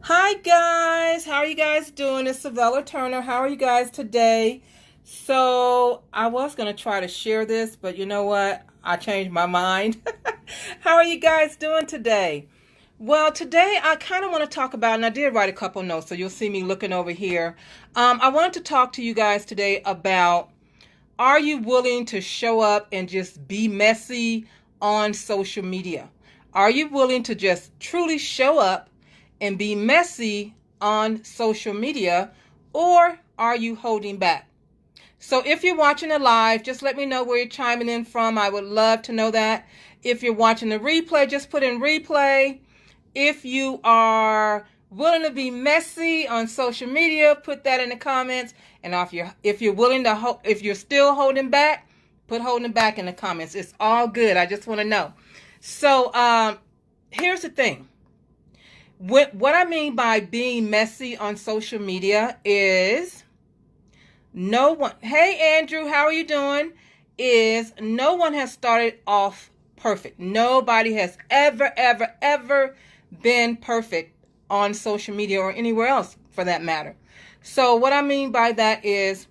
Hi guys, how are you guys doing? It's Savella Turner. How are you guys today? So I was gonna try to share this, but you know what? I changed my mind. How are you guys doing today? Well, today I kind of want to talk about, and I did write a couple notes, so you'll see me looking over here. I wanted to talk to you guys today about, are you willing to show up and just be messy on social media? Are you willing to just truly show up and be messy on social media, or are you holding back? So if you're watching it live, just let me know where you're chiming in from. I would love to know that. If you're watching the replay, just put in replay. If you are willing to be messy on social media, put that in the comments. And if you're willing to if you're still holding back, put holding back in the comments. It's all good. I just want to know. So here's the thing. What I mean by being messy on social media is no one, hey Andrew, how are you doing? Is no one has started off perfect. Nobody has ever been perfect on social media or anywhere else for that matter. So what I mean by that is,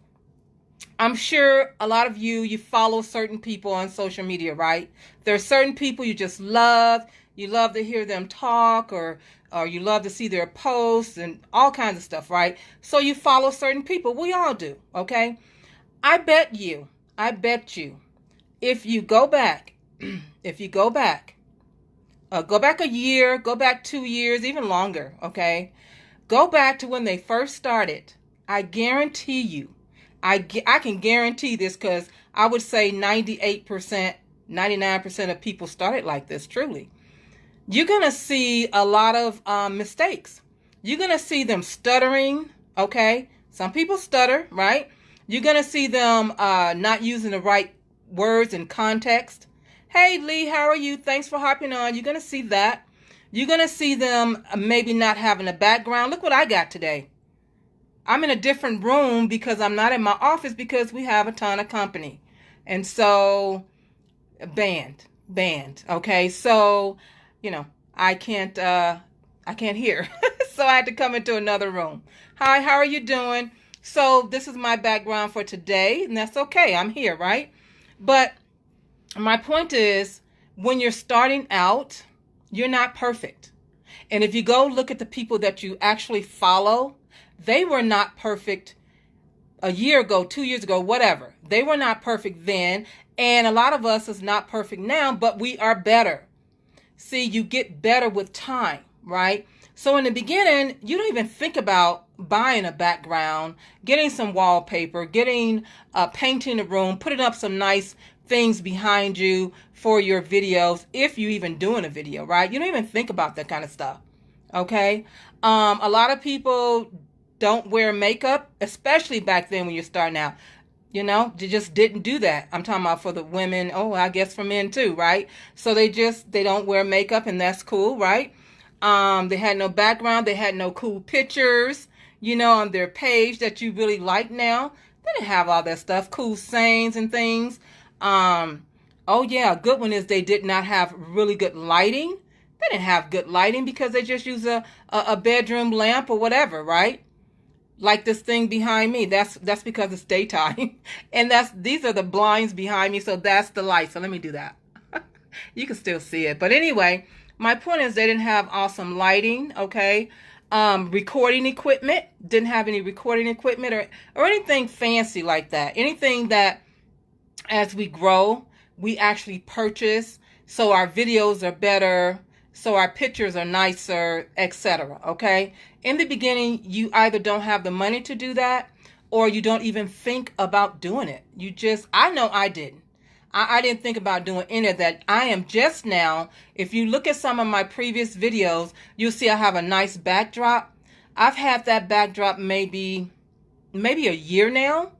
I'm sure a lot of you follow certain people on social media, right? There are certain people you just love. You love to hear them talk, or you love to see their posts and all kinds of stuff, right? So you follow certain people. We all do, okay? I bet you, if you go back, if you go back a year, go back 2 years, even longer, okay? Go back to when they first started. I guarantee you, I can guarantee this because I would say 98%, 99% of people started like this, truly. You're going to see a lot of mistakes. You're going to see them stuttering, okay? Some people stutter, right? You're going to see them not using the right words in context. Hey, Lee, how are you? Thanks for hopping on. You're going to see that. You're going to see them maybe not having a background. Look what I got today. I'm in a different room because I'm not in my office because we have a ton of company. And so, band. Okay, so, I can't hear. So I had to come into another room. Hi, how are you doing? So this is my background for today, and that's okay. I'm here, right? But my point is, when you're starting out, you're not perfect. And if you go look at the people that you actually follow, they were not perfect a year ago, 2 years ago, whatever. They were not perfect then. And a lot of us is not perfect now, but we are better. See, you get better with time, right? So in the beginning, you don't even think about buying a background, getting some wallpaper, painting a room, putting up some nice things behind you for your videos, if you even doing a video, right? You don't even think about that kind of stuff, okay? A lot of people don't wear makeup, especially back then when you're starting out. They just didn't do that. I'm talking about for the women. Oh, I guess for men too, right? So they don't wear makeup, and that's cool, right? They had no background. They had no cool pictures, on their page that you really like now. They didn't have all that stuff, cool sayings and things. Oh yeah, a good one is they did not have really good lighting. They didn't have good lighting because they just use a bedroom lamp or whatever, right? Like this thing behind me, that's because it's daytime. And these are the blinds behind me, so that's the light. So let me do that. You can still see it. But anyway, my point is they didn't have awesome lighting, okay? Recording equipment, didn't have any recording equipment or anything fancy like that. Anything that as we grow, we actually purchase, so our videos are better, so our pictures are nicer, etc. Okay? In the beginning, you either don't have the money to do that, or you don't even think about doing it. I know I didn't. I didn't think about doing any of that. I am just now, if you look at some of my previous videos, you'll see I have a nice backdrop. I've had that backdrop maybe a year now.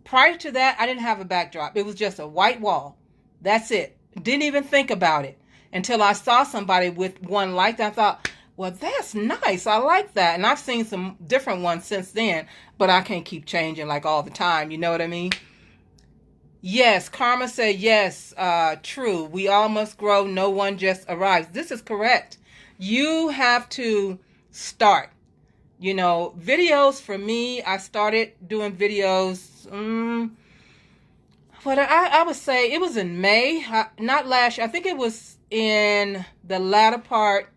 Prior to that, I didn't have a backdrop. It was just a white wall. That's it. Didn't even think about it until I saw somebody with one like that. I thought, well, that's nice. I like that. And I've seen some different ones since then, but I can't keep changing like all the time. You know what I mean? Yes, Karma said yes, true. We all must grow. No one just arrives. This is correct. You have to start. You know, videos for me, I started doing videos, but I would say it was in May, not last year. I think it was in the latter part.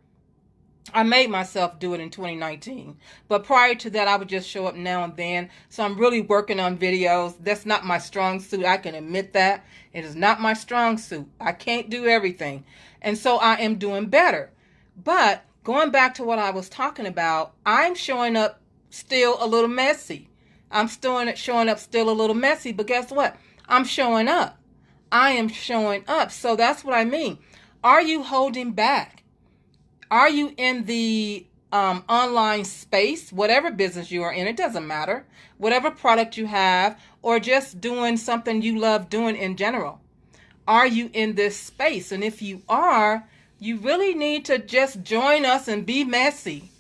I made myself do it in 2019. But prior to that, I would just show up now and then. So I'm really working on videos. That's not my strong suit. I can admit that. It is not my strong suit. I can't do everything. And so I am doing better. But going back to what I was talking about, I'm showing up still a little messy. I'm still showing up still a little messy. But guess what? I'm showing up. I am showing up. So that's what I mean. Are you holding back? Are you in the online space, whatever business you are in? It doesn't matter. Whatever product you have, or just doing something you love doing in general. Are you in this space? And if you are, you really need to just join us and be messy.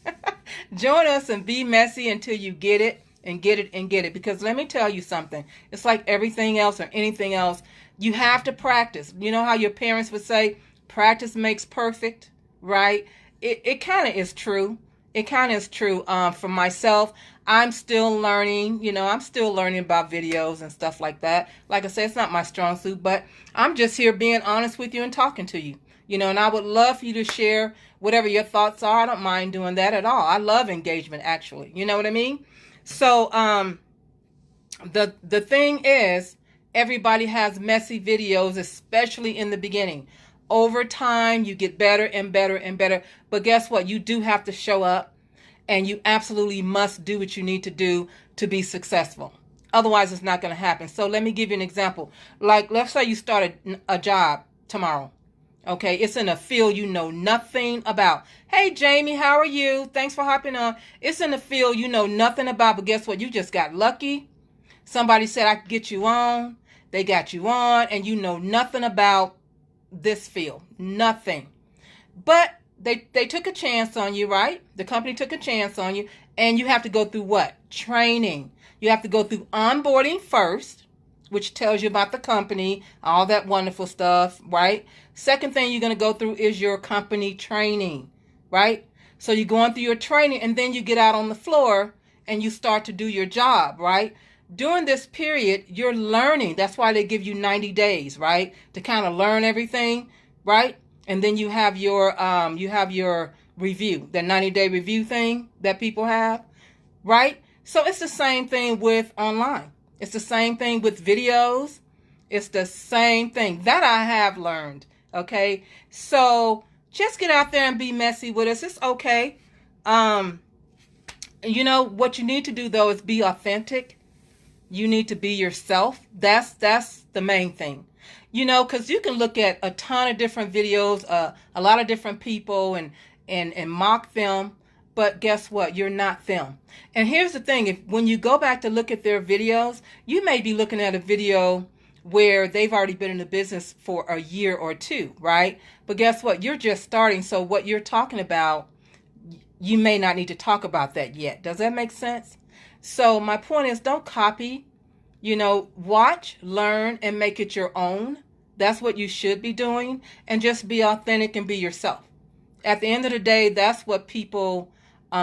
Join us and be messy until you get it and get it and get it. Because let me tell you something. It's like everything else or anything else. You have to practice. You know how your parents would say, practice makes perfect, right? It kind of is true. It kind of is true. For myself, I'm still learning. You know, I'm still learning about videos and stuff like that. Like I said, it's not my strong suit, but I'm just here being honest with you and talking to you. You know, and I would love for you to share whatever your thoughts are. I don't mind doing that at all. I love engagement, actually. You know what I mean? So, the thing is, everybody has messy videos, especially in the beginning. Over time, you get better and better and better. But guess what? You do have to show up, and you absolutely must do what you need to do to be successful. Otherwise, it's not going to happen. So let me give you an example. Like, let's say you start a job tomorrow. Okay, it's in a field you know nothing about. Hey, Jamie, how are you? Thanks for hopping on. It's in a field you know nothing about, but guess what? You just got lucky. Somebody said I could get you on. They got you on, and you know nothing about this field. Nothing. But they took a chance on you, right? The company took a chance on you, and you have to go through what? Training. You have to go through onboarding first, which tells you about the company, all that wonderful stuff, right? Second thing you're going to go through is your company training, right? So you're going through your training, and then you get out on the floor and you start to do your job, right? During this period, you're learning. That's why they give you 90 days, right? To kind of learn everything, right? And then you have your review, the 90-day review thing that people have, right? So it's the same thing with online. It's the same thing with videos. It's the same thing that I have learned, okay? So just get out there and be messy with us. It's okay. You know, what you need to do, though, is be authentic. You need to be yourself. That's the main thing. You know, because you can look at a ton of different videos, a lot of different people and mock them. But guess what? You're not them. And here's the thing. When you go back to look at their videos, you may be looking at a video where they've already been in the business for a year or two, right? But guess what? You're just starting. So what you're talking about, you may not need to talk about that yet. Does that make sense? So my point is, don't copy. You know, watch, learn, and make it your own. That's what you should be doing. And just be authentic and be yourself. At the end of the day, that's what people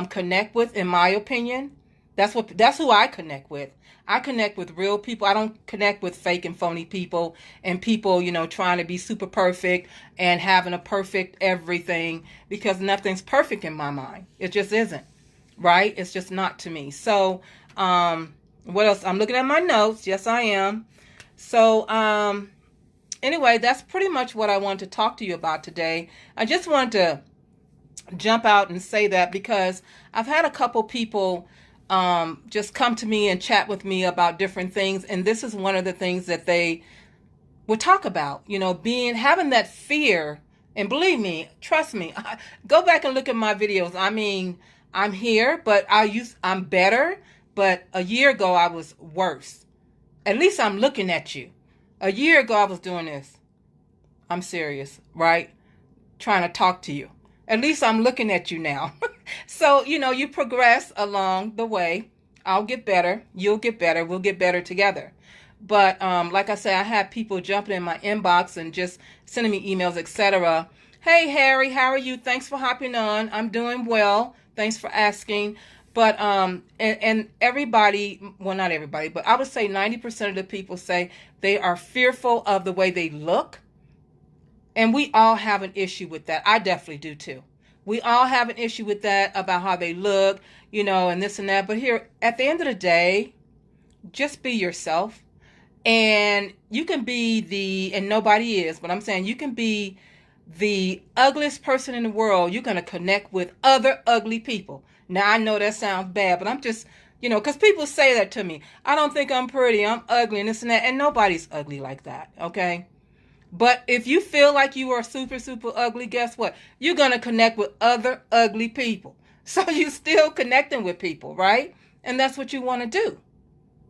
connect with, in my opinion. That's who I connect with. I connect with real people. I don't connect with fake and phony people and people, you know, trying to be super perfect and having a perfect everything, because nothing's perfect in my mind. It just isn't, right? It's just not to me. So, what else? I'm looking at my notes. Yes, I am. So, anyway, that's pretty much what I wanted to talk to you about today. I just wanted to jump out and say that because I've had a couple people just come to me and chat with me about different things, and this is one of the things that they would talk about, you know, having that fear. And believe me, trust me, go back and look at my videos. I mean, I'm here, but I'm better, but a year ago I was worse. At least I'm looking at you. A year ago I was doing this. I'm serious, right? Trying to talk to you. At least I'm looking at you now. So, you know, you progress along the way. I'll get better. You'll get better. We'll get better together. But like I said, I had people jumping in my inbox and just sending me emails, etc., Hey, Harry, how are you? Thanks for hopping on. I'm doing well. Thanks for asking. But and everybody, well, not everybody, but I would say 90% of the people say they are fearful of the way they look. And we all have an issue with that. I definitely do too. We all have an issue with that about how they look, and this and that. But here, at the end of the day, just be yourself. And you can be and nobody is, but I'm saying you can be the ugliest person in the world. You're going to connect with other ugly people. Now, I know that sounds bad, but I'm just, because people say that to me. I don't think I'm pretty. I'm ugly and this and that. And nobody's ugly like that, okay? But if you feel like you are super, super ugly, guess what? You're going to connect with other ugly people. So you're still connecting with people, right? And that's what you want to do.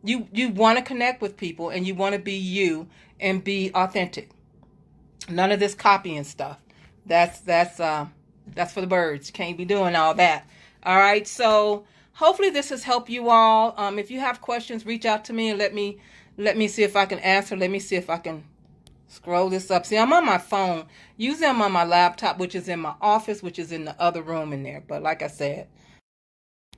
You want to connect with people and you want to be you and be authentic. None of this copying stuff. That's for the birds. You can't be doing all that. All right. So hopefully this has helped you all. If you have questions, reach out to me and let me see if I can answer. Let me see if I can scroll this up. See, I'm on my phone. Usually I'm on my laptop, which is in my office, which is in the other room in there. But like I said,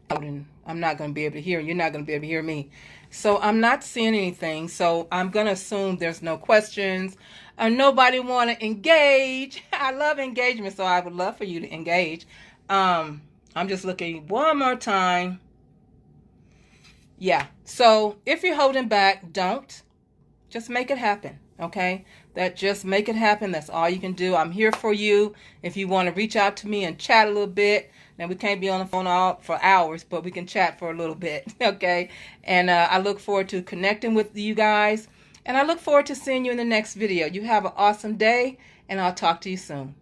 I'm not going to be able to hear. You're not going to be able to hear me. So I'm not seeing anything. So I'm going to assume there's no questions. Nobody want to engage. I love engagement, so I would love for you to engage. I'm just looking one more time. Yeah. So if you're holding back, don't. Just make it happen. Okay? Just make it happen. That's all you can do. I'm here for you. If you want to reach out to me and chat a little bit. Now, we can't be on the phone for hours, but we can chat for a little bit, okay? And I look forward to connecting with you guys. And I look forward to seeing you in the next video. You have an awesome day, and I'll talk to you soon.